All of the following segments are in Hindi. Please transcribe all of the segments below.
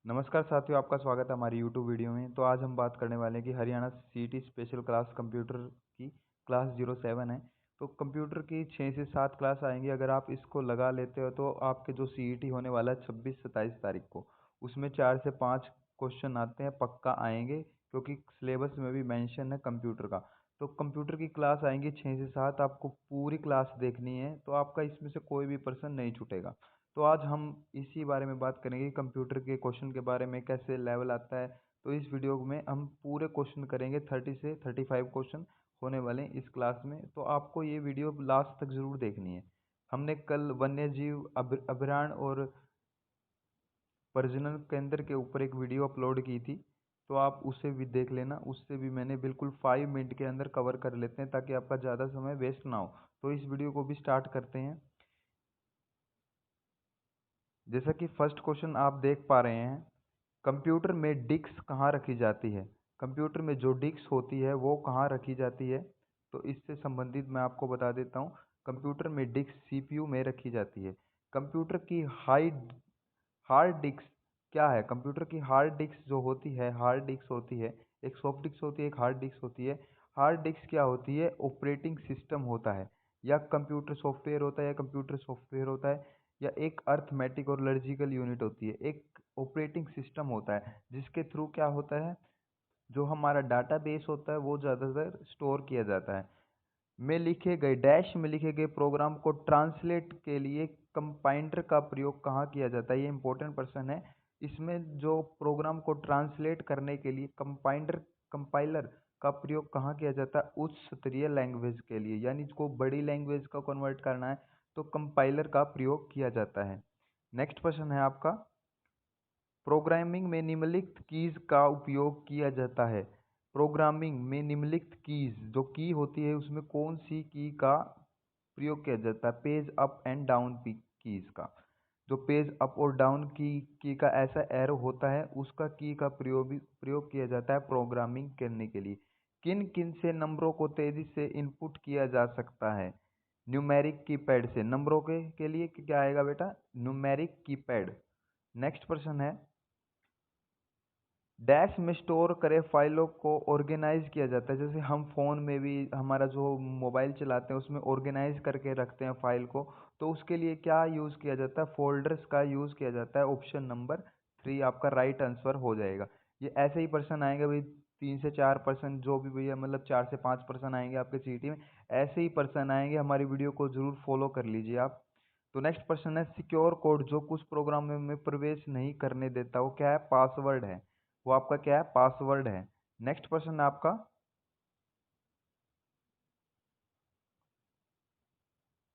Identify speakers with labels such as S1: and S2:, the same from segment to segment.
S1: नमस्कार साथियों, आपका स्वागत है हमारी यूट्यूब वीडियो में। तो आज हम बात करने वाले हैं कि Haryana CET special class computer की क्लास 07 है। तो कंप्यूटर की 6 से 7 क्लास आएंगी। अगर आप इसको लगा लेते हो तो आपके जो सीईटी होने वाला है 26-27 तारीख को, उसमें 4 से 5 क्वेश्चन आते हैं, पक्का आएंगे, क्योंकि सिलेबस में भी मेंशन है कंप्यूटर का। तो कंप्यूटर की क्लास आएंगी 6 से 7, आपको पूरी क्लास देखनी है, तो आपका इसमें से कोई भी पर्सन नहीं छूटेगा। तो आज हम इसी बारे में बात करेंगे, कंप्यूटर के क्वेश्चन के बारे में, कैसे लेवल आता है। तो इस वीडियो में हम पूरे क्वेश्चन करेंगे, 30 से 35 क्वेश्चन होने वाले हैं इस क्लास में। तो आपको ये वीडियो लास्ट तक जरूर देखनी है। हमने कल वन्य जीव अभयारण्य और प्रजनन केंद्र के ऊपर एक वीडियो अपलोड की थी, तो आप उसे भी देख लेना। उससे भी मैंने बिल्कुल 5 मिनट के अंदर कवर कर लेते हैं, ताकि आपका ज़्यादा समय वेस्ट ना हो। तो इस वीडियो को भी स्टार्ट करते हैं। जैसा कि फर्स्ट क्वेश्चन आप देख पा रहे हैं, कंप्यूटर में डिस्क कहाँ रखी जाती है। कंप्यूटर में जो डिस्क होती है वो कहाँ रखी जाती है, तो इससे संबंधित मैं आपको बता देता हूँ। कंप्यूटर में डिस्क सीपीयू में रखी जाती है। कंप्यूटर की हार्ड डिस्क क्या है। कंप्यूटर की हार्ड डिस्क जो होती है, हार्ड डिस्क होती है, एक सॉफ्ट डिस्क होती है, एक हार्ड डिस्क होती है। हार्ड डिस्क क्या होती है, ऑपरेटिंग सिस्टम होता है, या कंप्यूटर सॉफ्टवेयर होता है, या कंप्यूटर सॉफ्टवेयर होता है, या एक अर्थमेटिक और लॉजिकल यूनिट होती है। एक ऑपरेटिंग सिस्टम होता है जिसके थ्रू क्या होता है, जो हमारा डाटाबेस होता है वो ज़्यादातर स्टोर किया जाता है। में लिखे गए डैश में लिखे गए प्रोग्राम को ट्रांसलेट के लिए कंपाइलर का प्रयोग कहाँ किया जाता है। ये इंपॉर्टेंट प्रश्न है। इसमें जो प्रोग्राम को ट्रांसलेट करने के लिए कंपाइलर का प्रयोग कहाँ किया जाता है, उच्च स्तरीय लैंग्वेज के लिए, यानी इसको बड़ी लैंग्वेज का कन्वर्ट करना है तो कंपाइलर का प्रयोग किया जाता है। नेक्स्ट क्वेश्चन है आपका, प्रोग्रामिंग में निम्नलिखित कीज का उपयोग किया जाता है। प्रोग्रामिंग में निम्नलिखित कीज, जो की होती है उसमें कौन सी की का प्रयोग किया जाता है। Page up and down keys का, जो पेज अप और डाउन की का ऐसा एरो होता है, उसका की का प्रयोग किया जाता है प्रोग्रामिंग करने के लिए। किन किन से नंबरों को तेजी से इनपुट किया जा सकता है। न्यूमेरिक कीपैड से। नंबरों के लिए क्या आएगा बेटा, न्यूमेरिक कीपैड। नेक्स्ट प्रश्न है, डैश में स्टोर करे फाइलों को ऑर्गेनाइज किया जाता है। जैसे हम फोन में भी, हमारा जो मोबाइल चलाते हैं उसमें ऑर्गेनाइज करके रखते हैं फाइल को, तो उसके लिए क्या यूज़ किया जाता है, फोल्डर्स का यूज़ किया जाता है। ऑप्शन नंबर 3 आपका राइट आंसर हो जाएगा। ये ऐसे ही पर्सन आएंगे भाई, 3 से 4% जो भी भैया, मतलब 4 से 5% आएंगे आपके सीटी में। ऐसे ही पर्सन आएंगे, हमारी वीडियो को जरूर फॉलो कर लीजिए आप। तो नेक्स्ट पर्सन है, सिक्योर कोड जो कुछ प्रोग्राम में प्रवेश नहीं करने देता, वो क्या है, पासवर्ड है। वो आपका क्या है, पासवर्ड है। नेक्स्ट क्वेश्चन है आपका,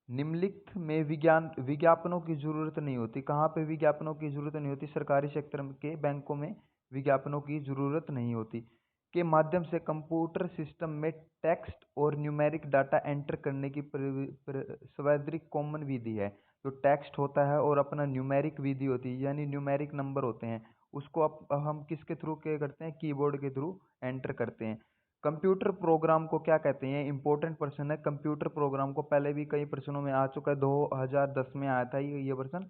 S1: निम्नलिखित में विज्ञापनों की जरूरत नहीं होती। कहाँ पे विज्ञापनों की जरूरत नहीं होती, सरकारी सेक्टर के बैंकों में विज्ञापनों की जरूरत नहीं होती। के माध्यम से कंप्यूटर सिस्टम में टेक्स्ट और न्यूमेरिक डाटा एंटर करने की सर्वाधिक कॉमन विधि है। जो टेक्स्ट होता है और अपना न्यूमेरिक विधि होती है, यानी न्यूमेरिक नंबर होते हैं, उसको हम किसके थ्रू क्या करते हैं, कीबोर्ड के थ्रू एंटर करते हैं। कंप्यूटर प्रोग्राम को क्या कहते हैं, इंपॉर्टेंट प्रश्न है। कंप्यूटर प्रोग्राम को पहले भी कई प्रश्नों में आ चुका है, 2010 में आया था ये प्रश्न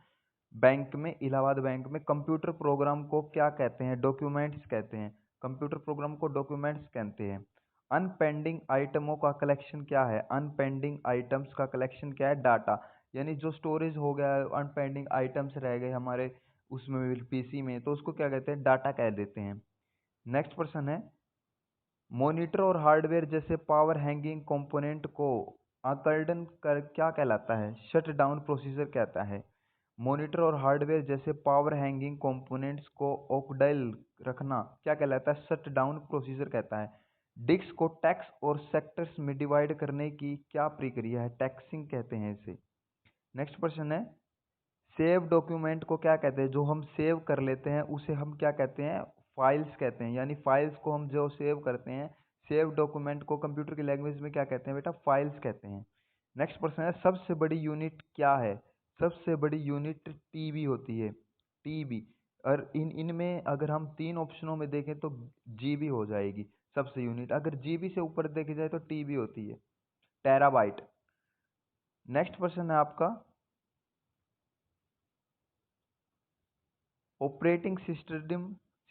S1: बैंक में, इलाहाबाद बैंक में। कंप्यूटर प्रोग्राम को क्या कहते हैं, डॉक्यूमेंट्स कहते हैं। कंप्यूटर प्रोग्राम को डॉक्यूमेंट्स कहते हैं। अनपेंडिंग आइटमों का कलेक्शन क्या है, अनपेंडिंग आइटम्स का कलेक्शन क्या है, डाटा, यानी जो स्टोरेज हो गया, अनपेंडिंग आइटम्स रह गए हमारे उसमें पीसी में, तो उसको क्या कहते हैं, डाटा कह देते हैं। नेक्स्ट प्रश्न है, मॉनिटर और हार्डवेयर जैसे पावर हैंगिंग कंपोनेंट को आकलन कर क्या कहलाता है, शट डाउन प्रोसीजर कहता है। मॉनिटर और हार्डवेयर जैसे पावर हैंगिंग कंपोनेंट्स को ऑफडाइल रखना क्या कहलाता है, शट डाउन प्रोसीजर कहता है। डिस्क को टैक्स और सेक्टर्स में डिवाइड करने की क्या प्रक्रिया है, टैक्सिंग कहते हैं इसे। नेक्स्ट क्वेश्चन है, सेव डॉक्यूमेंट को क्या कहते हैं, जो हम सेव कर लेते हैं उसे हम क्या कहते हैं, फाइल्स कहते हैं। यानी फाइल्स को हम जो सेव करते हैं, सेव डॉक्यूमेंट को कंप्यूटर की लैंग्वेज में क्या कहते हैं बेटा, फाइल्स कहते हैं। नेक्स्ट प्रश्न है, सबसे बड़ी यूनिट क्या है। सबसे बड़ी यूनिट टीबी होती है, टीबी। और इनमें अगर हम 3 ऑप्शनों में देखें तो जीबी हो जाएगी सबसे यूनिट। अगर जीबी से ऊपर देखी जाए तो टीबी होती है, टेराबाइट। नेक्स्ट क्वेश्चन है आपका, ऑपरेटिंग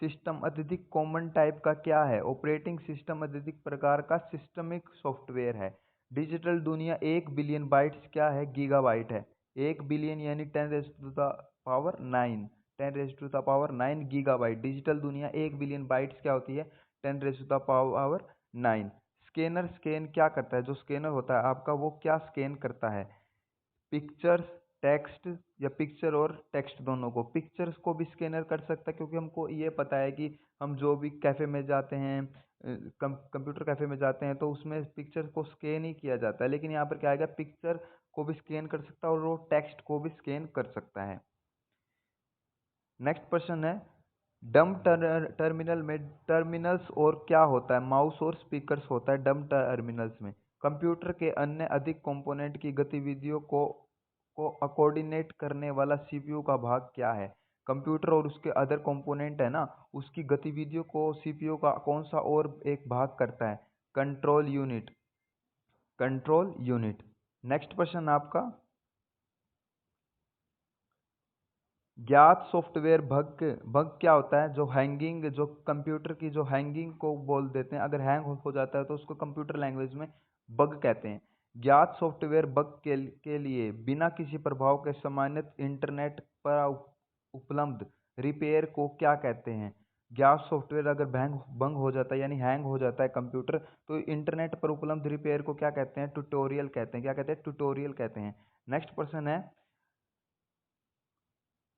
S1: सिस्टम अत्यधिक कॉमन टाइप का क्या है? ऑपरेटिंग सिस्टम अत्यधिक प्रकार का सिस्टमिक सॉफ्टवेयर है। डिजिटल दुनिया 1 बिलियन बाइट्स क्या है? गीगाबाइट है। 1 बिलियन यानी 10⁻9, 10⁻9 गीगाबाइट। डिजिटल दुनिया 1 बिलियन बाइट्स क्या होती है? 10⁻9। स्कैनर स्कैन क्या करता है? जो स्कैनर होता है आपका वो क्या स्कैन करता है? पिक्चर्स, टेक्स्ट, या पिक्चर और टेक्स्ट दोनों को। पिक्चर्स को भी स्कैनर कर सकता है क्योंकि हमको ये पता है कि हम जो भी कैफ़े में जाते हैं, कंप्यूटर कैफ़े में जाते हैं तो उसमें पिक्चर को स्कैन ही किया जाता है, लेकिन यहाँ पर क्या आएगा, पिक्चर को भी स्कैन कर सकता है और वो टेक्स्ट को भी स्कैन कर सकता है। नेक्स्ट क्वेश्चन है, डम टर्मिनल में टर्मिनल्स और क्या होता है? माउस और स्पीकर्स होता है डम टर्मिनल्स में। कंप्यूटर के अन्य अधिक कंपोनेंट की गतिविधियों को कोऑर्डिनेट करने वाला सीपीयू का भाग क्या है? कंप्यूटर और उसके अदर कंपोनेंट है ना, उसकी गतिविधियों को सीपीयू का कौन सा और एक भाग करता है? Control unit, control unit. Next question आपका, ज्ञात सॉफ्टवेयर बग बग क्या होता है? जो हैंगिंग, जो कंप्यूटर की जो हैंगिंग को बोल देते हैं, अगर हैंग हो जाता है तो उसको कंप्यूटर लैंग्वेज में बग कहते हैं। ज्ञात सॉफ्टवेयर बग के लिए बिना किसी प्रभाव के सामान्य इंटरनेट पर उपलब्ध रिपेयर को क्या कहते हैं? ज्ञात सॉफ्टवेयर अगर भंग हो जाता है यानी हैंग हो जाता है कंप्यूटर, तो इंटरनेट पर उपलब्ध रिपेयर को क्या कहते हैं? ट्यूटोरियल कहते हैं। क्या कहते हैं? ट्यूटोरियल कहते हैं। नेक्स्ट क्वेश्चन है,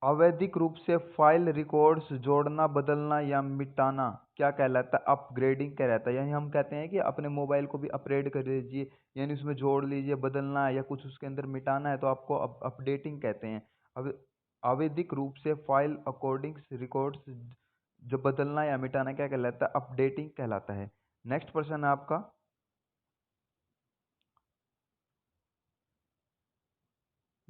S1: अवैधिक रूप से फाइल रिकॉर्ड्स जोड़ना, बदलना या मिटाना क्या कहलाता है? अपग्रेडिंग कहलाता है। यानी हम कहते हैं कि अपने मोबाइल को भी अपग्रेड कर लीजिए, यानी उसमें जोड़ लीजिए, बदलना है या कुछ उसके अंदर मिटाना है तो आपको अपडेटिंग कहते हैं। अब अवैधिक रूप से फाइल अकॉर्डिंग रिकॉर्ड्स जो बदलना या मिटाना क्या कहलाता है? अपडेटिंग कहलाता है। नेक्स्ट क्वेश्चन है आपका,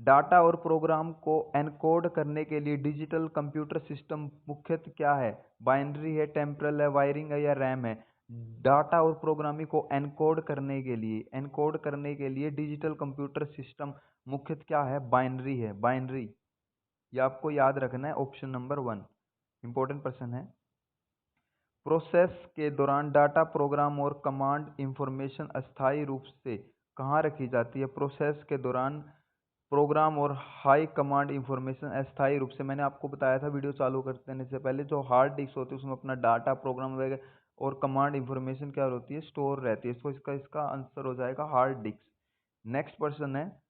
S1: डाटा और प्रोग्राम को एनकोड करने के लिए डिजिटल कंप्यूटर सिस्टम मुख्यतः क्या है? बाइनरी है, टेम्परल है, वायरिंग है या रैम है? डाटा और प्रोग्रामिंग को एनकोड करने के लिए डिजिटल कंप्यूटर सिस्टम मुख्यतः क्या है? बाइनरी है, बाइनरी। ये आपको याद रखना है, ऑप्शन नंबर 1 इंपॉर्टेंट प्रश्न है। प्रोसेस के दौरान डाटा, प्रोग्राम और कमांड इंफॉर्मेशन अस्थायी रूप से कहाँ रखी जाती है? प्रोसेस के दौरान प्रोग्राम और हाई कमांड इंफॉर्मेशन अस्थायी रूप से, मैंने आपको बताया था वीडियो चालू करने से पहले, जो हार्ड डिस्क होती है उसमें अपना डाटा, प्रोग्राम वगैरह और कमांड इंफॉर्मेशन क्या होती है? स्टोर रहती है। इसको इसका आंसर हो जाएगा हार्ड डिस्क। नेक्स्ट क्वेश्चन है,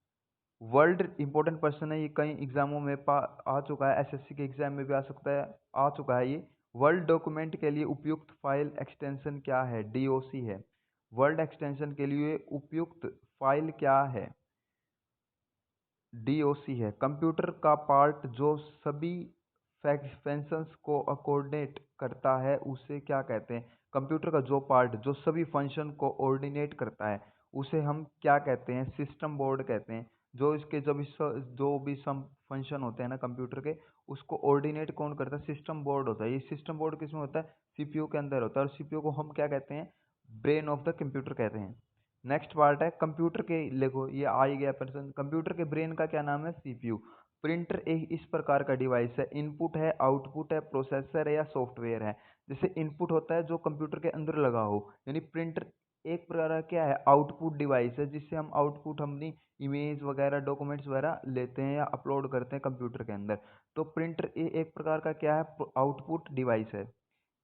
S1: वर्ल्ड इंपॉर्टेंट क्वेश्चन है, ये कई एग्जामों में आ चुका है, एसएससी के एग्जाम में भी आ सकता है, आ चुका है ये। वर्ल्ड डॉक्यूमेंट के लिए उपयुक्त फाइल एक्सटेंशन क्या है? डीओसी है। वर्ल्ड एक्सटेंशन के लिए उपयुक्त फाइल क्या है? डीओसी है। कंप्यूटर का पार्ट जो सभी फंक्शंस को कोऑर्डिनेट करता है उसे क्या कहते हैं? कंप्यूटर का जो पार्ट जो सभी फंक्शन को कोऑर्डिनेट करता है उसे हम क्या कहते हैं? सिस्टम बोर्ड कहते हैं। जो इसके जो भी सम फंक्शन होते हैं ना कंप्यूटर के, उसको कोऑर्डिनेट कौन करता है? सिस्टम बोर्ड होता है। ये सिस्टम बोर्ड किसमें होता है? सीपीयू के अंदर होता है, और सीपीयू को हम क्या कहते हैं? ब्रेन ऑफ द कंप्यूटर कहते हैं। नेक्स्ट पार्ट है, कंप्यूटर के, देखो ये आ ही गया प्रश्न, कंप्यूटर के ब्रेन का क्या नाम है? सीपीयू। प्रिंटर एक इस प्रकार का डिवाइस है, इनपुट है, आउटपुट है, प्रोसेसर है या सॉफ्टवेयर है? जैसे इनपुट होता है जो कंप्यूटर के अंदर लगा हो, यानी प्रिंटर एक प्रकार का क्या है? आउटपुट डिवाइस है, जिससे हम आउटपुट अपनी इमेज वगैरह, डॉक्यूमेंट्स वगैरह लेते हैं या अपलोड करते हैं कंप्यूटर के अंदर। तो प्रिंटर एक प्रकार का क्या है? आउटपुट डिवाइस है।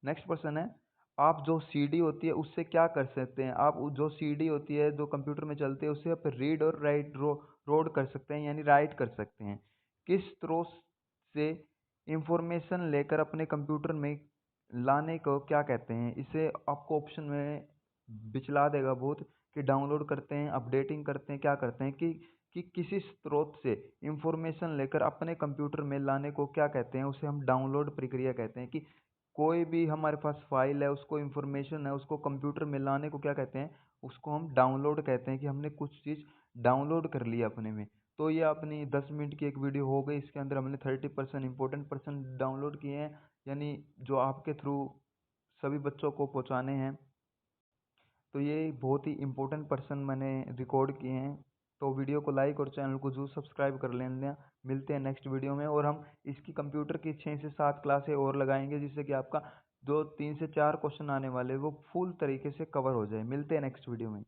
S1: नेक्स्ट क्वेश्चन है, आप जो सीडी होती है उससे क्या कर सकते हैं? आप जो सीडी होती है जो कंप्यूटर में चलती है उससे आप रीड और राइट रोड कर सकते हैं, यानी राइट कर सकते हैं। किस स्रोत से इंफॉर्मेशन लेकर अपने कंप्यूटर में लाने को क्या कहते हैं? इसे आपको ऑप्शन में बिचला देगा बहुत, कि डाउनलोड करते हैं, अपडेटिंग करते हैं, क्या करते हैं, कि किसी स्रोत से इंफॉर्मेशन लेकर अपने कंप्यूटर में लाने को क्या कहते हैं? उसे हम डाउनलोड प्रक्रिया कहते हैं। कि कोई भी हमारे पास फाइल है, उसको इंफॉर्मेशन है, उसको कंप्यूटर में लाने को क्या कहते हैं? उसको हम डाउनलोड कहते हैं, कि हमने कुछ चीज़ डाउनलोड कर लिया अपने में। तो ये अपनी 10 मिनट की एक वीडियो हो गई, इसके अंदर हमने 30% इंपॉर्टेंट पर्सन डाउनलोड किए हैं, यानी जो आपके थ्रू सभी बच्चों को पहुंचाने हैं। तो ये बहुत ही इम्पोर्टेंट पर्सन मैंने रिकॉर्ड किए हैं। तो वीडियो को लाइक और चैनल को जरूर सब्सक्राइब कर लेना। मिलते हैं नेक्स्ट वीडियो में, और हम इसकी कंप्यूटर की 6 से 7 क्लासें और लगाएंगे, जिससे कि आपका 2 3 से 4 क्वेश्चन आने वाले वो फुल तरीके से कवर हो जाए। मिलते हैं नेक्स्ट वीडियो में।